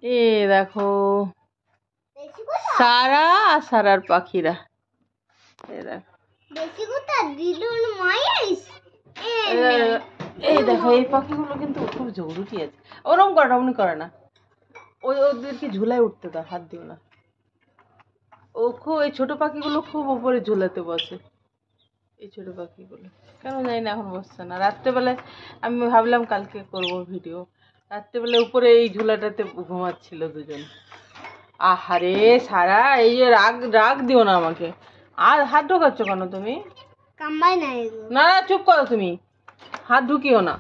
এ দেখো সারা আর সারার পাখিরা। এই দেখো এই পাখিগুলো কিন্তু খুব জরুরি আছে। ওরম করে না, অমনি করে না, ওদেরকে ঝুলায় উঠতে দাও, হাত দিও না। ও খুব এই ছোট পাখিগুলো খুব উপরে ঝুলাতে বসে। এই ছোট পাখিগুলো কেন জানি না এখন বসছে না। রাত্রেবেলায় আমি ভাবলাম কালকে করব ভিডিও, রাত্রেবেলায় উপরে এই ঝুলাটাতে ঘুমাচ্ছিল দুজন। আহারে সারা, এই যে রাগ রাগ দিও না আমাকে। আর হাত ঢোকাচ্ছ কেন তুমি? না না চুপ করো তুমি, হাত ঢুকিও না,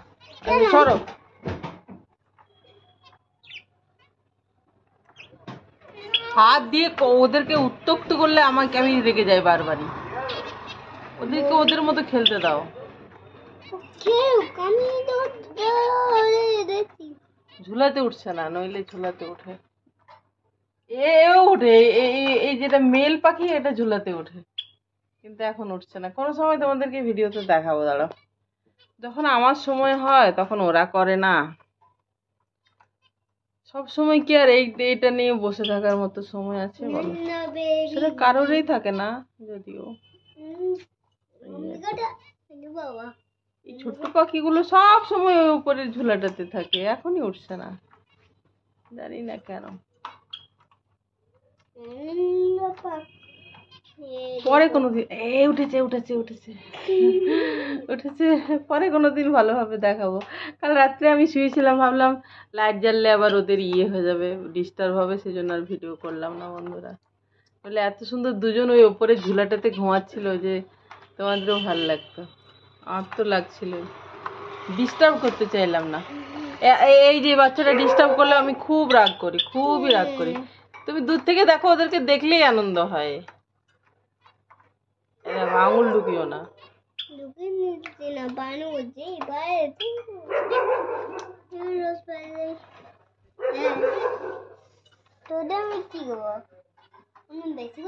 সরো। হাত দিয়ে ওদেরকে উত্তক্ত করলে আমাকে আমি রেগে যাই বারবারই। ওদেরকে ওদের মতো খেলতে দাও। ঝুলাতে উঠছে না, নইলে ঝুলাতে ওঠে। এও উঠে, এই যেটা মেল পাখি এটা ঝুলাতে ওঠে, কিন্তু এখন উঠছে না। কোনো সময় তোমাদেরকে ভিডিওতে দেখাবো, দাঁড়াও। যখন আমার সময় হয় তখন ওরা করে না। সব সময় কি আর এইটা নিয়ে বসে থাকার মতো সময় আছে বলো? সেটা কারোরই থাকে না যদিও। এই ছোট্ট পাখিগুলো সব সময় ওই উপরের ঝুলাটাতে থাকে, এখনই উঠছে না, জানি না কেন। পরে কোনোদিন উঠেছে উঠেছে উঠেছে উঠেছে, পরে কোনোদিন ভালোভাবে দেখাবো। কাল রাত্রে আমি শুয়েছিলাম, ভাবলাম লাইট জ্বাললে আবার ওদের হয়ে যাবে, ডিস্টার্ব হবে, সেজন্য আর ভিডিও করলাম না বন্ধুরা। বলে এত সুন্দর দুজন ওই ওপরে ঝুলাটাতে ঘুমাচ্ছিল যে তোমাদেরও ভালো লাগতো, আমার তো লাগছিল। ডিস্টার্ব করতে চাইলাম না। এই যে বাচ্চাটা ডিস্টার্ব করলে আমি খুব রাগ করি, খুবই রাগ করি। তুমি দূর থেকে দেখো, ওদেরকে দেখলেই আনন্দ হয়। আঙুল ঢুকিও না। তোদের আমি কি করবো? বেশি